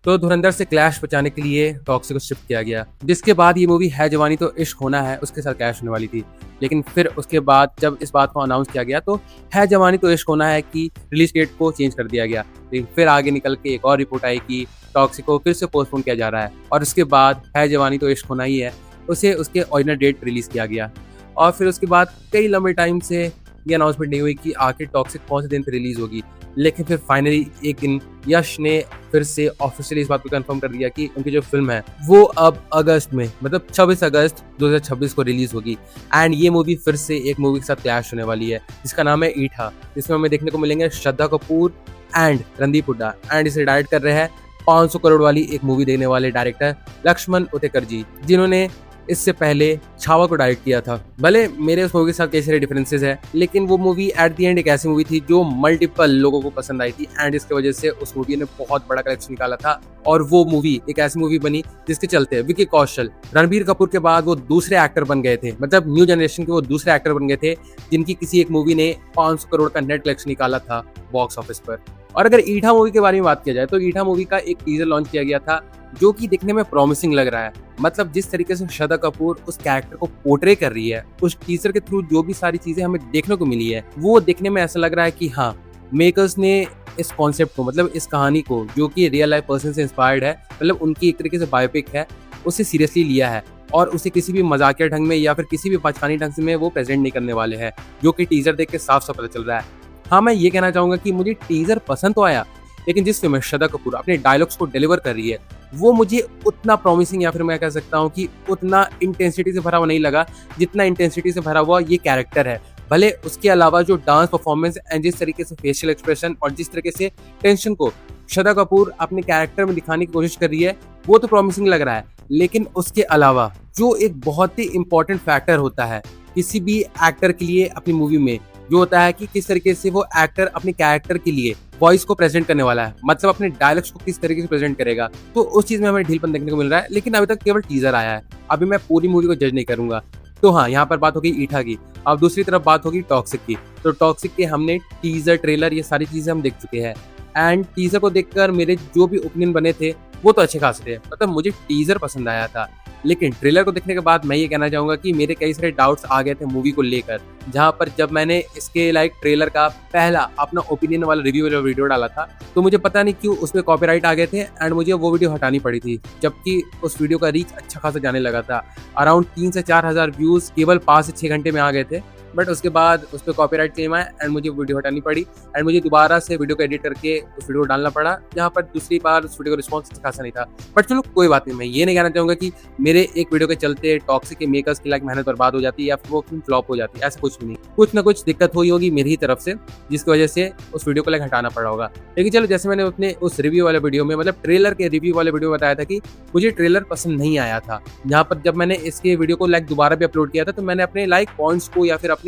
तो धुरंधर से क्लैश बचाने के लिए टॉक्सिक को शिफ्ट किया गया, जिसके बाद ये मूवी है जवानी तो इश्क होना है उसके साथ क्लैश होने वाली थी। लेकिन फिर उसके बाद जब इस बात को अनाउंस किया गया तो है जवानी तो इश्क होना है कि रिलीज डेट को चेंज कर दिया गया। लेकिन फिर आगे निकल के एक और रिपोर्ट आई कि टॉक्सिक को फिर से पोस्टपोन किया जा रहा है और उसके बाद है जवानी तो इश्क होना ही है उसे उसके ओरिजिनल डेट रिलीज किया गया। और फिर उसके बाद कई लंबे टाइम से ये अनाउंसमेंट नहीं हुई कि आखिर टॉक्सिक कौन से दिन पे रिलीज होगी। लेकिन फिर फाइनली एक दिन यश ने फिर से ऑफिशियली इस बात को कंफर्म कर दिया कि उनकी जो फिल्म है वो अब अगस्त में मतलब 26 अगस्त 2026 को रिलीज होगी। एंड ये मूवी फिर से एक मूवी के साथ क्लैश होने वाली है जिसका नाम है ईठा, जिसमें हमें देखने को मिलेंगे श्रद्धा कपूर एंड रणदीप हुड्डा। एंड इसे डायरेक्ट कर रहे हैं 500 करोड़ वाली एक मूवी देने वाले डायरेक्टर लक्ष्मण उतेकर जी, जिन्होंने इससे पहले छावा को डायरेक्ट किया था। भले मेरे उस मूवी के साथ कई सारे डिफरेंसेस है, लेकिन वो मूवी एट द एंड एक ऐसी मूवी थी जो मल्टीपल लोगों को पसंद आई थी एंड इसकी वजह से उस मूवी ने बहुत बड़ा कलेक्शन निकाला था। और वो मूवी एक ऐसी मूवी बनी जिसके चलते विकी कौशल रणबीर कपूर के बाद वो दूसरे एक्टर बन गए थे, मतलब न्यू जनरेशन के वो दूसरे एक्टर बन गए थे जिनकी किसी एक मूवी ने 500 करोड़ का नेट कलेक्शन निकाला था बॉक्स ऑफिस पर। और अगर ईठा मूवी के बारे में बात किया जाए तो ईठा मूवी का एक टीजर लॉन्च किया गया था जो कि दिखने में प्रॉमिसिंग लग रहा है। मतलब जिस तरीके से श्रद्धा कपूर उस कैरेक्टर को पोर्ट्रे कर रही है, उस टीजर के थ्रू जो भी सारी चीजें हमें देखने को मिली है वो देखने में ऐसा लग रहा है कि हाँ, मेकर्स ने इस कॉन्सेप्ट को मतलब इस कहानी को जो कि रियल लाइफ पर्सन से इंस्पायर्ड है, मतलब उनकी एक तरीके से बायोपिक है, उसे सीरियसली लिया है और उसे किसी भी मजाकिया ढंग में या फिर किसी भी बचकानी ढंग से में वो प्रेजेंट नहीं करने वाले हैं, जो कि टीजर देख के साफ साफ पता चल रहा है। हाँ, मैं ये कहना चाहूंगा कि मुझे टीजर पसंद तो आया, लेकिन जिस फिल्म में श्रद्धा कपूर अपने डायलॉग्स को डिलीवर कर रही है वो मुझे उतना प्रॉमिसिंग या फिर मैं कह सकता हूँ कि उतना इंटेंसिटी से भरा हुआ नहीं लगा जितना इंटेंसिटी से भरा हुआ ये कैरेक्टर है। भले उसके अलावा जो डांस परफॉर्मेंस एंड जिस तरीके से फेशियल एक्सप्रेशन और जिस तरीके से टेंशन को श्रद्धा कपूर अपने कैरेक्टर में दिखाने की कोशिश कर रही है वो तो प्रॉमिसिंग लग रहा है, लेकिन उसके अलावा जो एक बहुत ही इंपॉर्टेंट फैक्टर होता है किसी भी एक्टर के लिए अपनी मूवी में, जो होता है कि किस तरीके से वो एक्टर अपने कैरेक्टर के लिए वॉइस को प्रेजेंट करने वाला है, मतलब अपने डायलॉग्स को किस तरीके से प्रेजेंट करेगा, तो उस चीज में हमें ढीलपन देखने को मिल रहा है। लेकिन अभी तक केवल टीजर आया है, अभी मैं पूरी मूवी को जज नहीं करूंगा। तो हाँ, यहाँ पर बात होगी ईठा की। अब दूसरी तरफ बात होगी टॉक्सिक की। तो टॉक्सिक के हमने टीजर, ट्रेलर, ये सारी चीजें हम देख चुके हैं एंड टीजर को देखकर मेरे जो भी ओपिनियन बने थे वो तो अच्छे खासे थे, मतलब मुझे टीजर पसंद आया था। लेकिन ट्रेलर को देखने के बाद मैं ये कहना चाहूंगा कि मेरे कई सारे डाउट्स आ गए थे मूवी को लेकर, जहां पर जब मैंने इसके ट्रेलर का पहला अपना ओपिनियन वाला रिव्यू वाला वीडियो डाला था तो मुझे पता नहीं क्यों उसमें कॉपीराइट आ गए थे एंड मुझे वो वीडियो हटानी पड़ी थी, जबकि उस वीडियो का रीच अच्छा खासा जाने लगा था। अराउंड 3 से 4 हज़ार व्यूज केवल 5 से 6 घंटे में आ गए थे। बट उसके बाद उस पर कॉपीराइट क्लेम आया एंड मुझे वीडियो हटानी पड़ी एंड मुझे दोबारा से वीडियो को एडिट करके उस वीडियो को डालना पड़ा, जहाँ पर दूसरी बार उस वीडियो का रिस्पॉन्स खासा नहीं था। बट चलो कोई बात नहीं, मैं ये नहीं कहना चाहूंगा कि मेरे एक वीडियो के चलते टॉक्सिक के मेकर्स की मेहनत बर्बाद हो जाती है या फिर वो फिल्म फ्लॉप हो जाती है, ऐसा कुछ भी नहीं। कुछ ना कुछ दिक्कत हुई होगी मेरी ही तरफ से जिसकी वजह से उस वीडियो को हटाना पड़ा होगा। लेकिन चलो, जैसे मैंने अपने उस रिव्यू वाले वीडियो में मतलब ट्रेलर के रिव्यू वाले वीडियो में बताया था कि मुझे ट्रेलर पसंद नहीं आया था, जहाँ पर जब मैंने इसके वीडियो को दोबारा भी अपलोड किया था तो मैंने अपने पॉइंट्स को या फिर अपने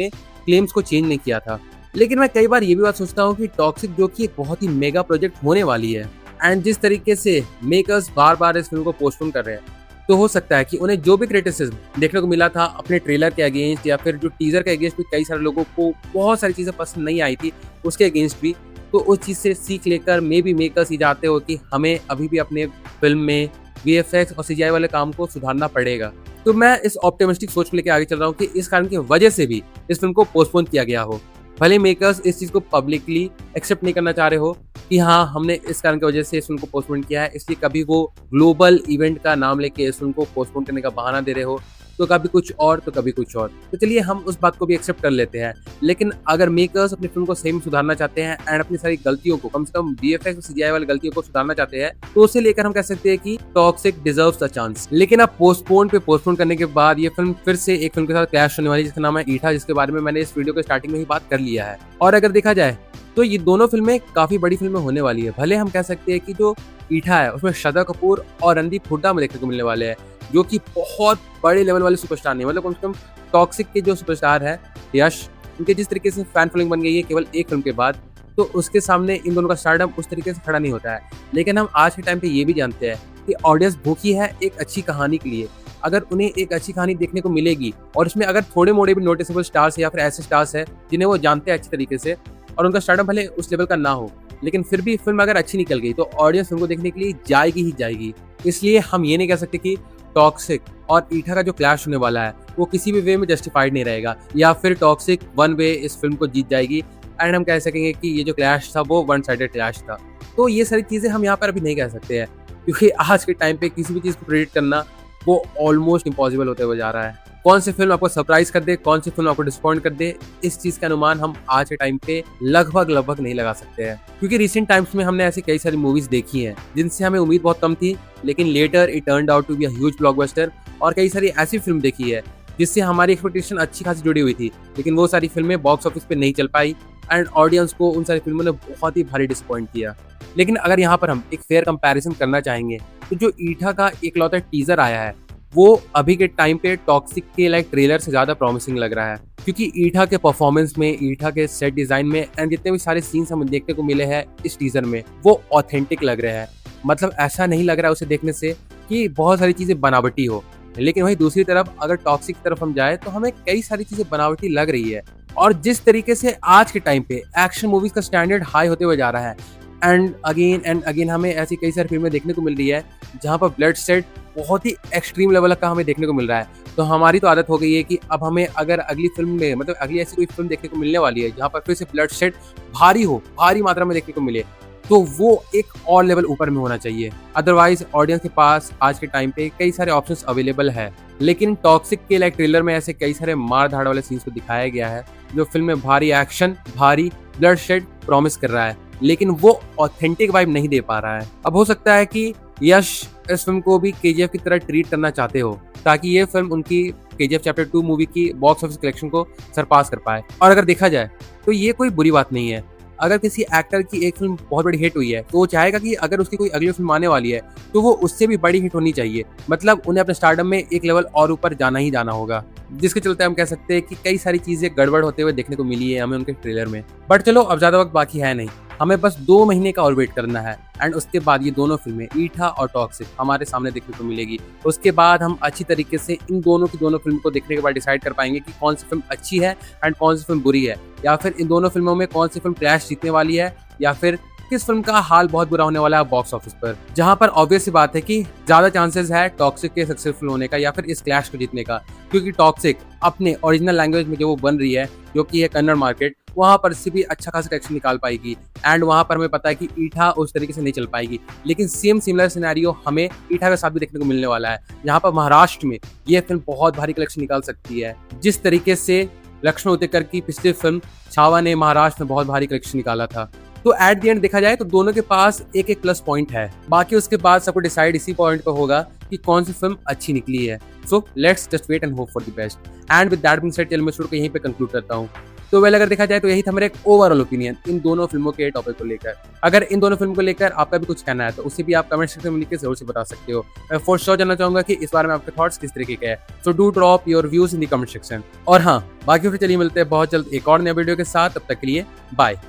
क्लेम्स को चेंज नहीं किया था। लेकिन मैं कई बार ये भी बात सोचता हूँ कि टॉक्सिक जो कि एक बहुत ही मेगा प्रोजेक्ट होने वाली है एंड जिस तरीके से मेकर्स बार बार इस फिल्म को पोस्टपोन कर रहे हैं, तो हो सकता है कि उन्हें जो भी क्रिटिसिज्म देखने को मिला था अपने ट्रेलर के अगेंस्ट या फिर जो टीजर के अगेंस्ट भी कई सारे लोगों को बहुत सारी चीजें पसंद नहीं आई थी उसके अगेंस्ट भी, तो उस चीज से सीख लेकर मे बी मेकर्स ये चाहते हो कि हमें अभी भी अपने फिल्म में VFX और CGI वाले काम को सुधारना पड़ेगा। तो मैं इस ऑप्टिमिस्टिक सोच को लेकर आगे चल रहा हूँ कि इस कारण की वजह से भी इस फिल्म को पोस्टपोन किया गया हो। भले मेकर्स इस चीज को पब्लिकली एक्सेप्ट नहीं करना चाह रहे हो कि हाँ, हमने इस कारण की वजह से इस फिल्म को पोस्टपोन किया है, इसलिए कभी वो ग्लोबल इवेंट का नाम लेके इस फिल्म को पोस्टपोन करने का बहाना दे रहे हो, तो कभी कुछ और तो कभी कुछ और। तो चलिए हम उस बात को भी एक्सेप्ट कर लेते हैं। लेकिन अगर मेकर्स अपनी फिल्म को सही में सुधारना चाहते हैं एंड अपनी सारी गलतियों को, कम से कम VFX और CGI वाली गलतियों को सुधारना चाहते हैं, तो उसे लेकर हम कह सकते हैं कि टॉक्सिक डिजर्व्स अ चांस। लेकिन अब पोस्टपोन करने के बाद ये फिल्म फिर से एक फिल्म के साथ क्लैश होने वाली जिसका नाम है ईठा, जिसके बारे में मैंने इस वीडियो के स्टार्टिंग में ही बात कर लिया है। और अगर देखा जाए तो ये दोनों फिल्में काफी बड़ी फिल्में होने वाली है। भले हम कह सकते हैं कि जो ईठा है उसमें श्रद्धा कपूर और रणदीप हुड्डा में देखने को मिलने वाले हैं, जो कि बहुत बड़े लेवल वाले सुपरस्टार नहीं, मतलब कम से कम टॉक्सिक के जो सुपरस्टार है यश, उनके जिस तरीके से फैन फॉलोइंग बन गई है केवल एक फिल्म के बाद, तो उसके सामने इन दोनों का स्टारडम उस तरीके से खड़ा नहीं होता है। लेकिन हम आज के टाइम पे ये भी जानते हैं कि ऑडियंस भूखी है एक अच्छी कहानी के लिए। अगर उन्हें एक अच्छी कहानी देखने को मिलेगी और उसमें अगर थोड़े मोड़े भी नोटिसेबल स्टार्स या फिर ऐसे स्टार्स है जिन्हें वो जानते हैं अच्छी तरीके से और उनका स्टारडम भले उस लेवल का ना हो, लेकिन फिर भी फिल्म अगर अच्छी निकल गई तो ऑडियंस फिल्म को देखने के लिए जाएगी ही जाएगी। इसलिए हम ये नहीं कह सकते कि टॉक्सिक और ईठा का जो क्लैश होने वाला है वो किसी भी वे में जस्टिफाइड नहीं रहेगा, या फिर टॉक्सिक वन वे इस फिल्म को जीत जाएगी एंड हम कह सकेंगे कि ये जो क्लैश था वो वन साइडेड क्लैश था। तो ये सारी चीज़ें हम यहाँ पर अभी नहीं कह सकते हैं, क्योंकि आज के टाइम पे किसी भी चीज़ को प्रेडिक्ट करना वो ऑलमोस्ट इम्पॉसिबल होते हुए जा रहा है। कौन सी फिल्म आपको सरप्राइज कर दे, कौन सी फिल्म आपको डिसअपॉइंट कर दे, इस चीज़ का अनुमान हम आज के टाइम पे लगभग नहीं लगा सकते हैं, क्योंकि रिसेंट टाइम्स में हमने ऐसी कई सारी मूवीज देखी हैं जिनसे हमें उम्मीद बहुत कम थी, लेकिन later it turned out to be a huge blockbuster. और कई सारी ऐसी फिल्म देखी है जिससे हमारी एक्सपेक्टेशन अच्छी खासी जुड़ी हुई थी, लेकिन वो सारी फिल्में बॉक्स ऑफिस पे नहीं चल पाई एंड ऑडियंस को उन सारी फिल्मों ने बहुत ही भारी डिसअपॉइंट किया। लेकिन अगर यहाँ पर हम एक फेयर कंपैरिजन करना चाहेंगे तो जो ईठा का इकलौता टीजर आया है वो अभी के टाइम पे टॉक्सिक के लाइक ट्रेलर से ज़्यादा प्रॉमिसिंग लग रहा है, क्योंकि ईठा के परफॉर्मेंस में, ईठा के सेट डिज़ाइन में एंड जितने भी सारे सीन्स हमें देखने को मिले हैं इस टीजर में वो ऑथेंटिक लग रहे हैं। मतलब ऐसा नहीं लग रहा है उसे देखने से कि बहुत सारी चीज़ें बनावटी हो। लेकिन वहीं दूसरी तरफ अगर टॉक्सिक की तरफ हम जाए तो हमें कई सारी चीज़ें बनावटी लग रही है। और जिस तरीके से आज के टाइम पे एक्शन मूवीज़ का स्टैंडर्ड हाई होते हुए जा रहा है एंड अगेन हमें ऐसी कई सारी फिल्में देखने को मिल रही है जहाँ पर ब्लड सेट बहुत ही एक्सट्रीम लेवल का हमें देखने को मिल रहा है। तो हमारी तो आदत हो गई है कि अब हमें अगर अगली फिल्म में, मतलब अगली ऐसी कोई फिल्म देखने को मिलने वाली है जहाँ पर फिर से ब्लड सेट भारी मात्रा में देखने को मिले, तो वो एक और लेवल ऊपर में होना चाहिए। अदरवाइज ऑडियंस के पास आज के टाइम पे कई सारे ऑप्शंस अवेलेबल है, लेकिन टॉक्सिक के लाइक ट्रेलर में ऐसे कई सारे मार धाड़ वाले सीन्स को दिखाया गया है जो फिल्म में भारी एक्शन, भारी ब्लड शेड प्रॉमिस कर रहा है, लेकिन वो ऑथेंटिक वाइब नहीं दे पा रहा है। अब हो सकता है कि यश इस फिल्म को भी केजीएफ की तरह ट्रीट करना चाहते हो ताकि ये फिल्म उनकी केजीएफ चैप्टर 2 मूवी की बॉक्स ऑफिस कलेक्शन को सरपास कर पाए। और अगर देखा जाए तो ये कोई बुरी बात नहीं है। अगर किसी एक्टर की एक फिल्म बहुत बड़ी हिट हुई है तो वो चाहेगा कि अगर उसकी कोई अगली फिल्म आने वाली है तो वो उससे भी बड़ी हिट होनी चाहिए। मतलब उन्हें अपने स्टारडम में एक लेवल और ऊपर जाना ही जाना होगा, जिसके चलते हम कह सकते हैं कि कई सारी चीजें गड़बड़ होते हुए देखने को मिली है हमें उनके ट्रेलर में। बट चलो, अब ज्यादा वक्त बाकी है नहीं, हमें बस 2 महीने का और वेट करना है एंड उसके बाद ये दोनों फिल्में ईठा और टॉक्सिक हमारे सामने देखने को मिलेगी। उसके बाद हम अच्छी तरीके से इन दोनों फिल्म को देखने के बाद डिसाइड कर पाएंगे कि कौन सी फिल्म अच्छी है एंड कौन सी फिल्म बुरी है, या फिर इन दोनों फिल्मों में कौन सी फिल्म क्लैश जीतने वाली है, या फिर किस फिल्म का हाल बहुत बुरा होने वाला है बॉक्स ऑफिस पर। जहां पर ऑब्वियस सी बात है कि ज्यादा चांसेस है टॉक्सिक के सक्सेसफुल होने का या फिर इस क्लैश को जीतने का, क्योंकि टॉक्सिक अपने ओरिजिनल लैंग्वेज में जो वो बन रही है, जो कि है कन्नड़ मार्केट, वहां पर से भी अच्छा खासा कलेक्शन निकाल पाएगी एंड वहां पर हमें पता है कि ईठा उस तरीके से नहीं चल पाएगी। लेकिन सिमिलर सिनेरियो हमें ईठा के साथ भी देखने को मिलने वाला है, जहां पर महाराष्ट्र में यह फिल्म बहुत भारी कलेक्शन निकाल सकती है, जिस तरीके से लक्ष्मण उतेकर की पिछली फिल्म छावा ने महाराष्ट्र में बहुत भारी कलेक्शन निकाला था। तो एट द एंड देखा जाए तो दोनों के पास एक एक प्लस पॉइंट है, बाकी उसके बाद सबको डिसाइड इसी पॉइंट पर होगा कि कौन सी फिल्म अच्छी निकली है। So let's just wait and hope for the best. And with that being said, चल मैं स्टोरी को यहीं पे कंक्लूड करता हूँ। तो वेल, अगर देखा जाए तो यही था मेरा एक ओवरऑल ओपिनियन इन दोनों फिल्मों के टॉपिक को लेकर। अगर इन दोनों फिल्म को लेकर आपका भी कुछ कहना है तो उसे भी आप कमेंट सेक्शन में लिख के जरूर से बता सकते हो। मैं फॉर श्योर जानना चाहूंगा कि इस बारे में आपके थॉट्स किस तरीके के हैं। So do drop your views in the comment section. और हाँ, बाकी फिर चलिए मिलते हैं बहुत जल्द एक और नया वीडियो के साथ। तब तक के लिए बाय।